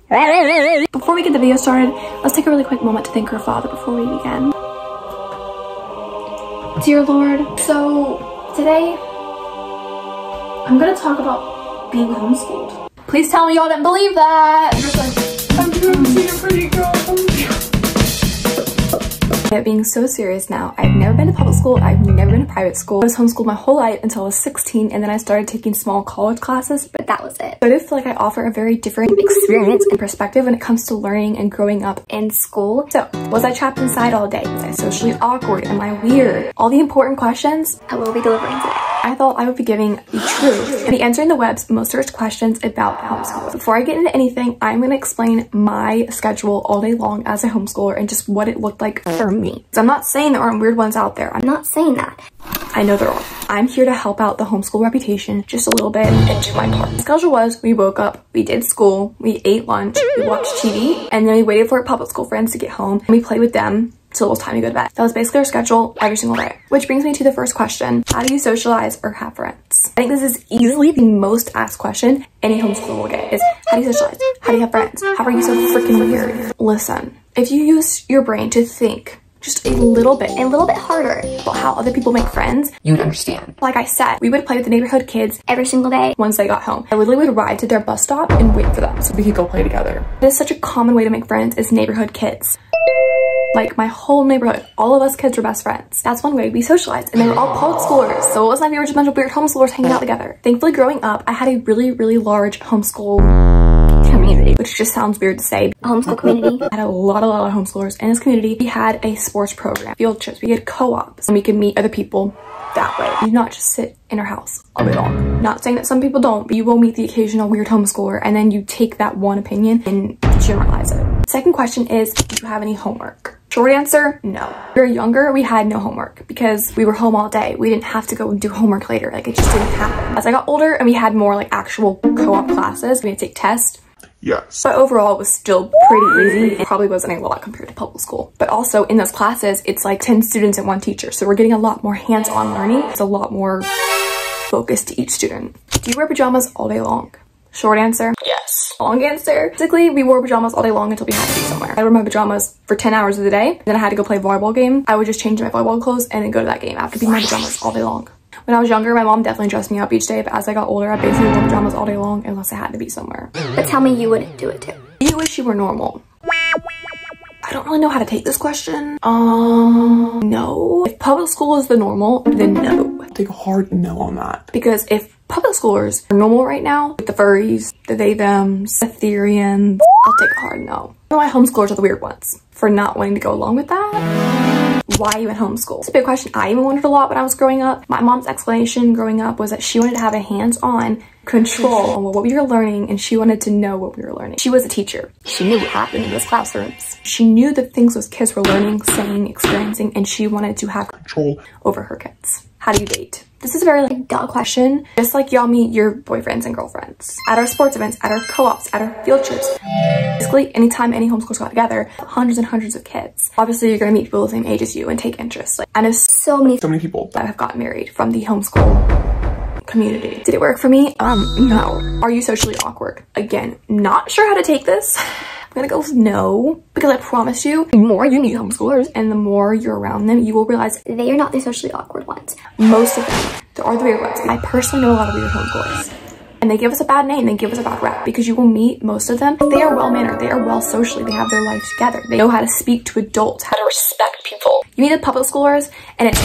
Before we get the video started, let's take a really quick moment to thank our Father before we begin. Dear Lord, so today I'm gonna talk about being homeschooled. Please tell me y'all didn't believe that. You're just like, I'm gonna see a pretty girl. Being so serious now, I've never been to public school, I've never been to private school. I was homeschooled my whole life until I was 16, and then I started taking small college classes, but that was it. But I feel like I offer a very different experience and perspective when it comes to learning and growing up in school. So, was I trapped inside all day? Was I socially awkward? Am I weird? All the important questions I will be delivering today. I thought I would be giving the truth and be answering the web's most searched questions about homeschool. Before I get into anything, I'm going to explain my schedule all day long as a homeschooler and just what it looked like for me. So I'm not saying there aren't weird ones out there. I'm not saying that. I know there are. I'm here to help out the homeschool reputation just a little bit and do my part. The schedule was, we woke up, we did school, we ate lunch, we watched TV, and then we waited for our public school friends to get home, and we played with them till it was time to go to bed. That was basically our schedule every single day. Which brings me to the first question. How do you socialize or have friends? I think this is easily the most asked question any homeschooler will get is, how do you socialize? How do you have friends? How are you so freaking weird? Listen, if you use your brain to think just a little bit harder about how other people make friends, you'd understand. Like I said, we would play with the neighborhood kids every single day once they got home. I literally would ride to their bus stop and wait for them so we could go play together. It is such a common way to make friends is neighborhood kids. Like my whole neighborhood, all of us kids were best friends. That's one way we socialized, and they were all public schoolers, so it wasn't like we were just a bunch of weird homeschoolers hanging out together. Thankfully, growing up, I had a really large homeschool community, which just sounds weird to say. A homeschool community. I had a lot of homeschoolers in this community. We had a sports program, field trips, we had co-ops, and we could meet other people that way. You do not just sit in our house all day long. Not saying that some people don't, but you will meet the occasional weird homeschooler, and then you take that one opinion and generalize it. Second question is, do you have any homework? Short answer, no. When we were younger, we had no homework because we were home all day. We didn't have to go and do homework later. Like, it just didn't happen. As I got older and we had more like actual co-op classes, we had to take tests. Yes. But overall, it was still pretty easy. It probably wasn't a lot compared to public school. But also in those classes, it's like 10 students and 1 teacher. So we're getting a lot more hands-on learning. It's a lot more focused to each student. Do you wear pajamas all day long? Short answer, yes. Long answer, basically we wore pajamas all day long until we had to be somewhere. I wore my pajamas for 10 hours of the day. Then I had to go play a volleyball game. I would just change my volleyball clothes and then go to that game after being my pajamas all day long. When I was younger, my mom definitely dressed me up each day, but as I got older, I basically wore pajamas all day long unless I had to be somewhere. But tell me you wouldn't do it too. You wish you were normal. I don't really know how to take this question. No. If public school is the normal, then no. I'll take a hard no on that. Because if public schoolers are normal right now, with the furries, the they-thems, the Ethereans, I'll take a hard no. I know why homeschoolers are the weird ones for not wanting to go along with that. Why even homeschool? It's a big question I even wondered a lot when I was growing up. My mom's explanation growing up was that she wanted to have a hands-on control on what we were learning, and she wanted to know what we were learning. She was a teacher. She knew what happened in those classrooms. She knew the things those kids were learning, saying, experiencing, and she wanted to have control over her kids. How do you date? This is a very like duh question. Just like y'all meet your boyfriends and girlfriends at our sports events, at our co-ops, at our field trips. Basically, anytime any homeschoolers got together, hundreds and hundreds of kids. Obviously, you're gonna meet people the same age as you and take interest. Like, I know so many people that have gotten married from the homeschool community. Did it work for me? No. Are you socially awkward? Again, not sure how to take this. I'm gonna go with no, because I promise you, the more you meet homeschoolers and the more you're around them, you will realize they are not the socially awkward ones. Most of them, there are the weird ones. I personally know a lot of weird homeschoolers. And they give us a bad name, they give us a bad rep, because you will meet most of them. They are well-mannered, they are well socially, they have their life together. They know how to speak to adults, how to respect people. You meet the public schoolers and it's,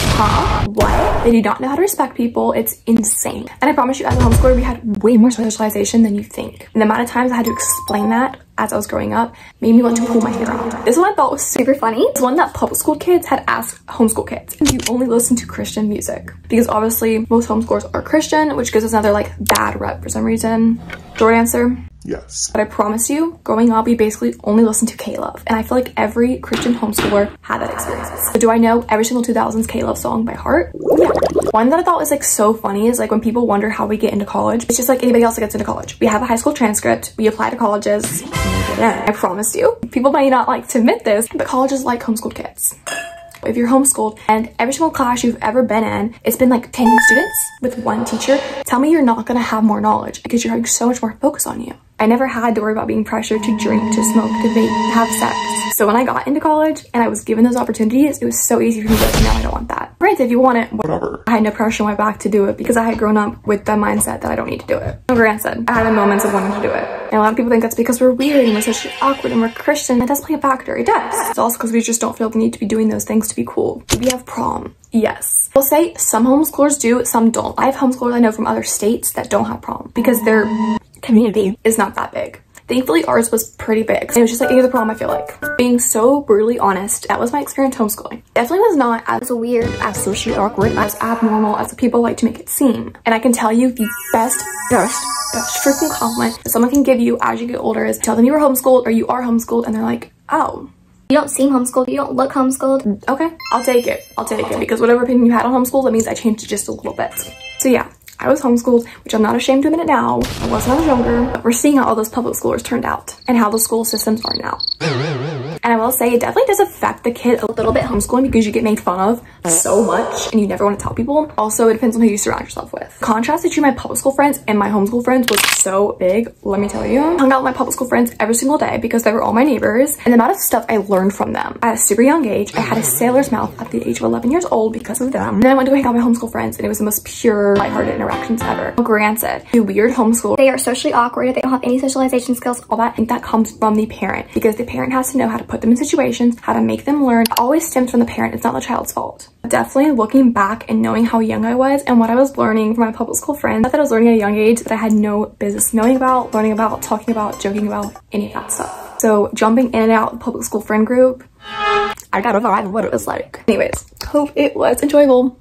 what? They do not know how to respect people. It's insane. And I promise you, as a homeschooler, we had way more socialization than you think. And the amount of times I had to explain that as I was growing up made me want to pull my hair out. This one I thought was super funny. It's one that public school kids had asked homeschool kids. Do you only listen to Christian music? Because obviously most homeschoolers are Christian, which gives us another like bad rep for some reason. Short answer, yes. But I promise you, growing up, we basically only listened to K-Love. And I feel like every Christian homeschooler had that experience. So do I know every single 2000s K-Love song by heart? Yeah. One that I thought was like so funny is like when people wonder how we get into college. It's just like anybody else that gets into college. We have a high school transcript, we apply to colleges, and we get in. I promise you, people might not like to admit this, but colleges like homeschooled kids. If you're homeschooled and every single class you've ever been in, it's been like 10 students with one teacher, tell me you're not gonna have more knowledge because you're having so much more focus on you. I never had to worry about being pressured to drink, to smoke, to vape, to have sex. So when I got into college and I was given those opportunities, it was so easy for me to be like, no, I don't want that. Granted, if you want it, whatever. I had no pressure on my back to do it because I had grown up with the mindset that I don't need to do it. Granted, I had moments of wanting to do it. And a lot of people think that's because we're weird and we're socially awkward and we're Christian. That does play a factor. It does. It's also because we just don't feel the need to be doing those things to be cool. Do we have prom? Yes. I'll say some homeschoolers do, some don't. I have homeschoolers I know from other states that don't have prom because their community is not that big. Thankfully, ours was pretty big. It was just like any other prom, I feel like. Being so brutally honest, that was my experience homeschooling. Definitely was not as weird, as socially awkward, as abnormal as people like to make it seem. And I can tell you the best freaking compliment that someone can give you as you get older is tell them you were homeschooled or you are homeschooled and they're like, oh, you don't seem homeschooled, you don't look homeschooled. Okay, I'll take it. I'll take it because whatever opinion you had on homeschool, that means I changed it just a little bit. So yeah. I was homeschooled, which I'm not ashamed to admit it now. I was when I was younger, but we're seeing how all those public schoolers turned out and how the school systems are now. And I will say it definitely does affect the kid a little bit homeschooling because you get made fun of so much and you never want to tell people. Also, it depends on who you surround yourself with. Contrast between my public school friends and my homeschool friends was so big, let me tell you. I hung out with my public school friends every single day because they were all my neighbors and the amount of stuff I learned from them. At a super young age, I had a sailor's mouth at the age of 11 years old because of them. And then I went to go hang out with my homeschool friends and it was the most pure, lighthearted interactions ever. Granted, the weird homeschool, they are socially awkward, they don't have any socialization skills, all that. I think that comes from the parent because the parent has to know how to put them in situations, how to make them learn. It always stems from the parent. It's not the child's fault. Definitely looking back and knowing how young I was and what I was learning from my public school friends, not that I was learning at a young age that I had no business knowing about, learning about, talking about, joking about, any of that stuff. So jumping in and out of the public school friend group, I got a vibe of what it was like. Anyways, hope it was enjoyable.